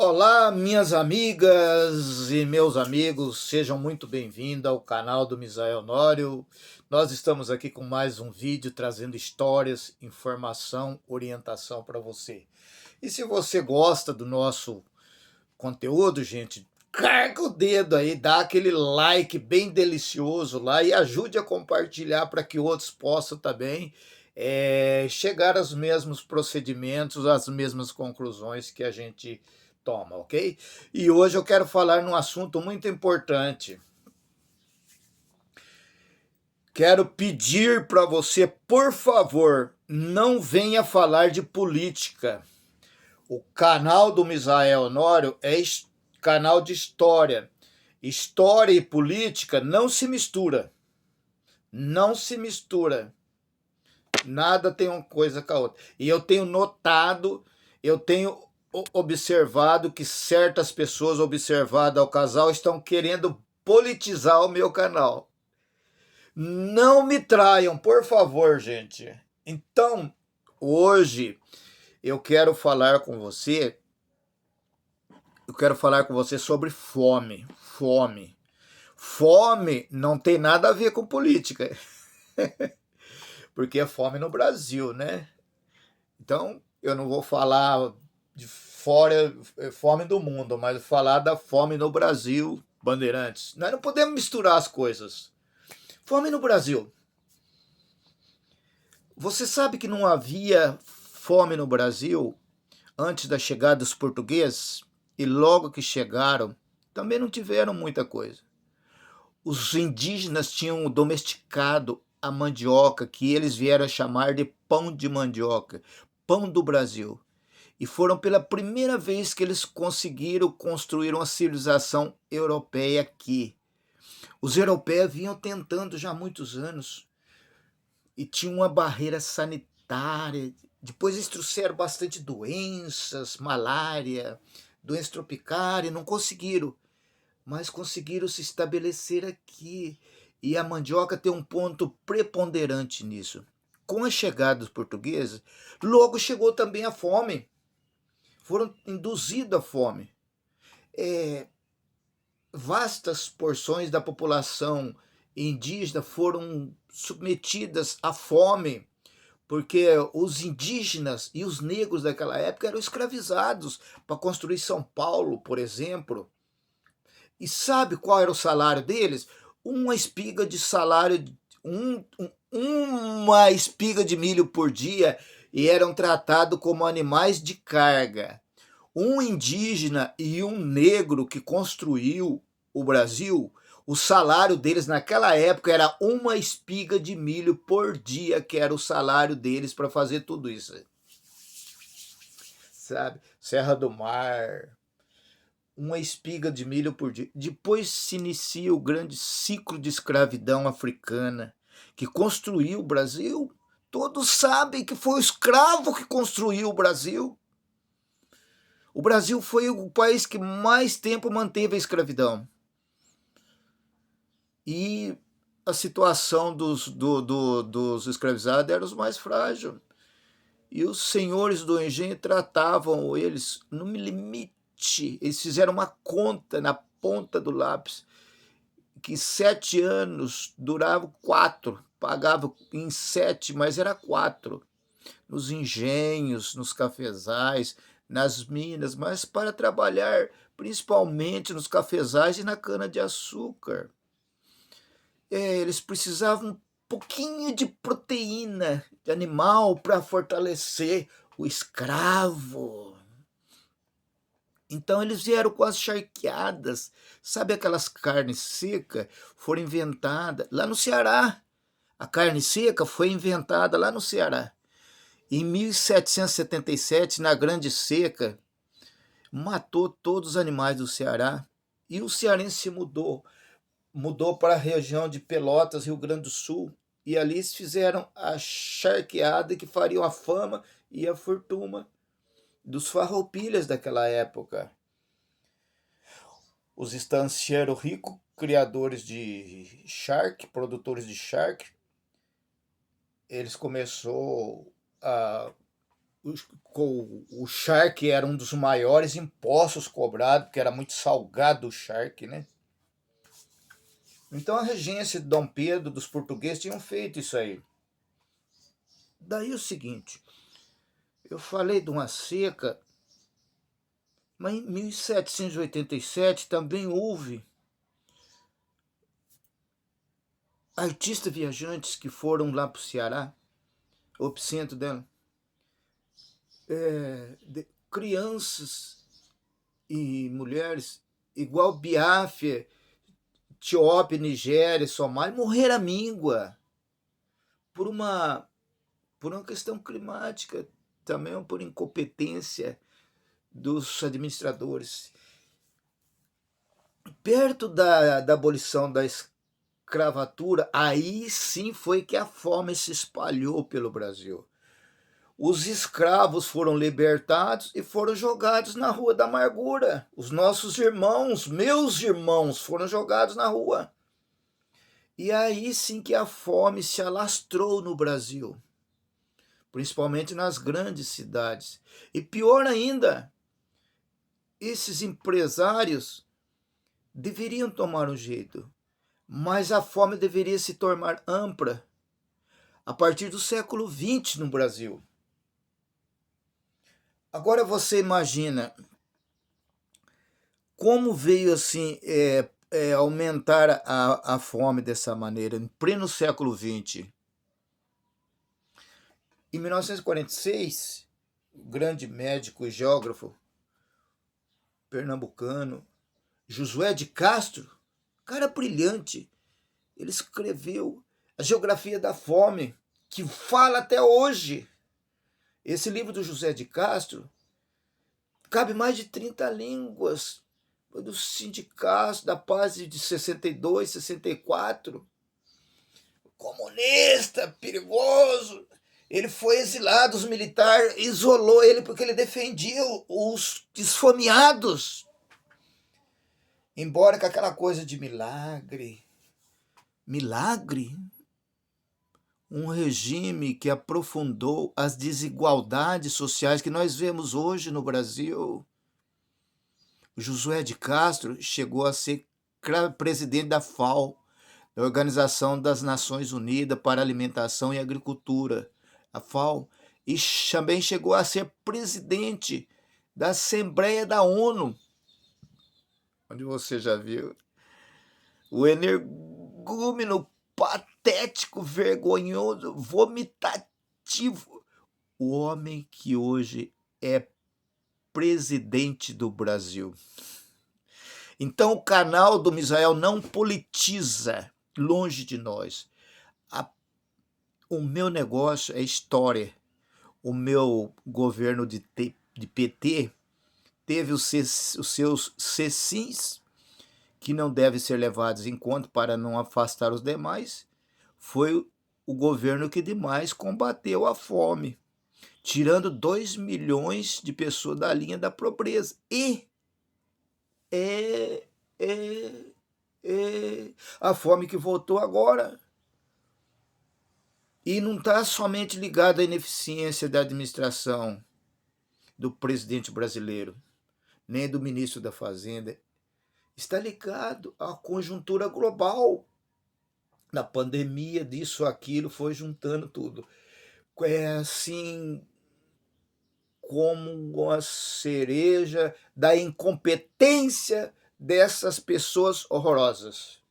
Olá, minhas amigas e meus amigos, sejam muito bem-vindos ao canal do Misael Nório. Nós estamos aqui com mais um vídeo trazendo histórias, informação, orientação para você. E se você gosta do nosso conteúdo, gente, carga o dedo aí, dá aquele like bem delicioso lá e ajude a compartilhar para que outros possam também chegar aos mesmos procedimentos, às mesmas conclusões que a gente toma, ok? E hoje eu quero falar num assunto muito importante. Quero pedir para você, por favor, não venha falar de política. O canal do Misael Honório é canal de história. História e política não se mistura. Não se mistura. Nada tem uma coisa com a outra. E eu tenho notado, eu tenho observado que certas pessoas observadas ao casal estão querendo politizar o meu canal. Não me traiam, por favor, gente. Então, hoje eu quero falar com você sobre fome. Fome não tem nada a ver com política, porque é fome no Brasil, né? Então, eu não vou falar de fome do mundo, mas falar da fome no Brasil, Bandeirantes. Nós não podemos misturar as coisas. Fome no Brasil. Você sabe que não havia fome no Brasil antes da chegada dos portugueses? E logo que chegaram, também não tiveram muita coisa. Os indígenas tinham domesticado a mandioca, que eles vieram a chamar de pão de mandioca, pão do Brasil. E foram pela primeira vez que eles conseguiram construir uma civilização europeia aqui. Os europeus vinham tentando já há muitos anos e tinha uma barreira sanitária. Depois eles trouxeram bastante doenças, malária, doenças tropicárias, não conseguiram, mas conseguiram se estabelecer aqui. E a mandioca tem um ponto preponderante nisso. Com a chegada dos portugueses, logo chegou também a fome. Foram induzidos à fome. Vastas porções da população indígena foram submetidas à fome, porque os indígenas e os negros daquela época eram escravizados para construir São Paulo, por exemplo. E sabe qual era o salário deles? Uma espiga de salário, uma espiga de milho por dia, e eram tratados como animais de carga. Um indígena e um negro que construiu o Brasil, o salário deles naquela época era uma espiga de milho por dia, que era o salário deles para fazer tudo isso. Sabe? Serra do Mar, uma espiga de milho por dia. Depois se inicia o grande ciclo de escravidão africana, que construiu o Brasil. Todos sabem que foi o escravo que construiu o Brasil. O Brasil foi o país que mais tempo manteve a escravidão. E a situação dos escravizados era os mais frágeis. E os senhores do engenho tratavam eles no limite. Eles fizeram uma conta na ponta do lápis, que 7 anos duravam 4. Pagavam em 7, mas era 4. Nos engenhos, nos cafezais, nas minas, mas para trabalhar principalmente nos cafezais e na cana-de-açúcar. Eles precisavam um pouquinho de proteína de animal para fortalecer o escravo. Então eles vieram com as charqueadas, sabe aquelas carnes secas? Foram inventadas lá no Ceará. A carne seca foi inventada lá no Ceará. Em 1777, na Grande Seca, matou todos os animais do Ceará e o cearense se mudou para a região de Pelotas, Rio Grande do Sul, e ali eles fizeram a charqueada que faria a fama e a fortuna dos farroupilhas daquela época. Os estancieiros ricos, criadores de charque, produtores de charque, eles começaram a o charque era um dos maiores impostos cobrados, porque era muito salgado o charque, né? Então a regência de Dom Pedro, dos portugueses, tinham feito isso aí. Daí o seguinte, eu falei de uma seca, mas em 1787 também houve artistas viajantes que foram lá para o Ceará, o epicentro dela, crianças e mulheres, igual Biafra, Etiópia, Nigéria, Somália, morreram à míngua por uma questão climática, também por incompetência dos administradores. Perto da abolição da escravatura, aí sim foi que a fome se espalhou pelo Brasil. Os escravos foram libertados e foram jogados na Rua da Amargura. Os nossos irmãos, meus irmãos, foram jogados na rua. E aí sim que a fome se alastrou no Brasil, principalmente nas grandes cidades. E pior ainda, esses empresários deveriam tomar um jeito, mas a fome deveria se tornar ampla a partir do século XX no Brasil. Agora você imagina como veio assim aumentar a fome dessa maneira em pleno século XX. Em 1946, o grande médico e geógrafo pernambucano Josué de Castro, cara brilhante, ele escreveu a Geografia da Fome, que fala até hoje. Esse livro do José de Castro cabe mais de 30 línguas, dos sindicatos da paz de 62, 64. Comunista, perigoso. Ele foi exilado, os militares isolou ele porque ele defendia os esfomeados. Embora com aquela coisa de milagre, um regime que aprofundou as desigualdades sociais que nós vemos hoje no Brasil. O Josué de Castro chegou a ser presidente da FAO, da Organização das Nações Unidas para Alimentação e Agricultura, a FAO, e também chegou a ser presidente da Assembleia da ONU, onde você já viu o energúmeno, patético, vergonhoso, vomitativo, o homem que hoje é presidente do Brasil. Então o canal do Misael não politiza, longe de nós. O meu negócio é história. O meu governo de PT teve os seus cecins, que não devem ser levados em conta para não afastar os demais. Foi o governo que demais combateu a fome, tirando 2 milhões de pessoas da linha da pobreza. E a fome que voltou agora. E não está somente ligado à ineficiência da administração do presidente brasileiro, nem do ministro da Fazenda. Está ligado à conjuntura global. Na pandemia, disso, aquilo, foi juntando tudo. É assim como a cereja da incompetência dessas pessoas horrorosas.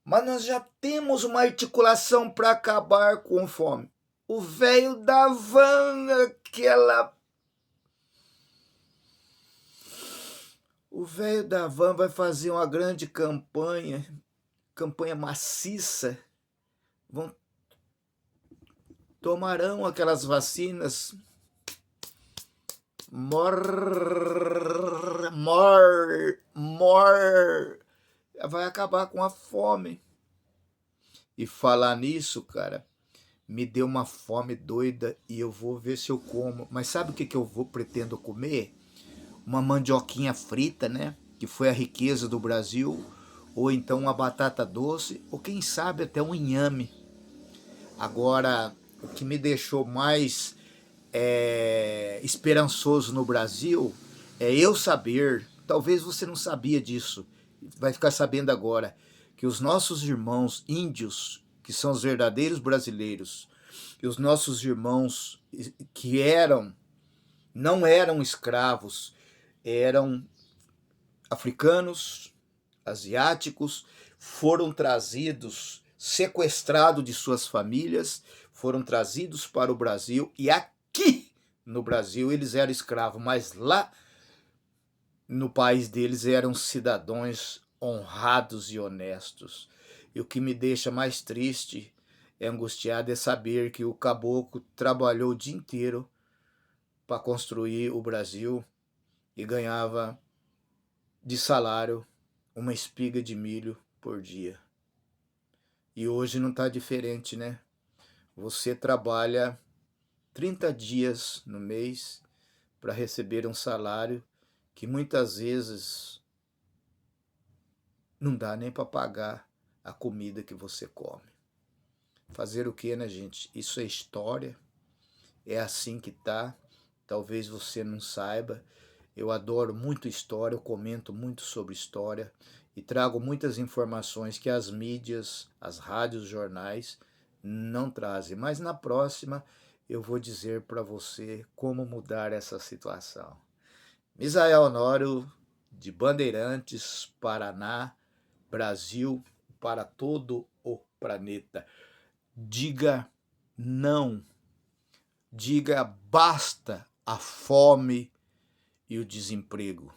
Mas nós já temos uma articulação para acabar com fome. O velho da van, O velho da van vai fazer uma grande campanha maciça. Tomarão aquelas vacinas. Vai acabar com a fome. E falar nisso, cara, me deu uma fome doida e eu vou ver se eu como. Mas sabe o que eu pretendo comer? Uma mandioquinha frita, né? Que foi a riqueza do Brasil. Ou então uma batata doce. Ou quem sabe até um inhame. Agora, o que me deixou mais esperançoso no Brasil é eu saber, talvez você não sabia disso, vai ficar sabendo agora, que os nossos irmãos índios, que são os verdadeiros brasileiros, e os nossos irmãos que não eram escravos, eram africanos, asiáticos, foram trazidos, sequestrados de suas famílias, foram trazidos para o Brasil, e aqui no Brasil eles eram escravos, mas lá no país deles eram cidadãos honrados e honestos. E o que me deixa mais triste e angustiado é saber que o caboclo trabalhou o dia inteiro para construir o Brasil e ganhava de salário uma espiga de milho por dia. E hoje não está diferente, né? Você trabalha 30 dias no mês para receber um salário que muitas vezes não dá nem para pagar a comida que você come. Fazer o que, né, gente? Isso é história, é assim que tá. Talvez você não saiba. Eu adoro muito história, eu comento muito sobre história e trago muitas informações que as mídias, as rádios, os jornais não trazem. Mas na próxima eu vou dizer para você como mudar essa situação. Misael Honório, de Bandeirantes, Paraná, Brasil, para todo o planeta. Diga não, diga basta a fome e o desemprego.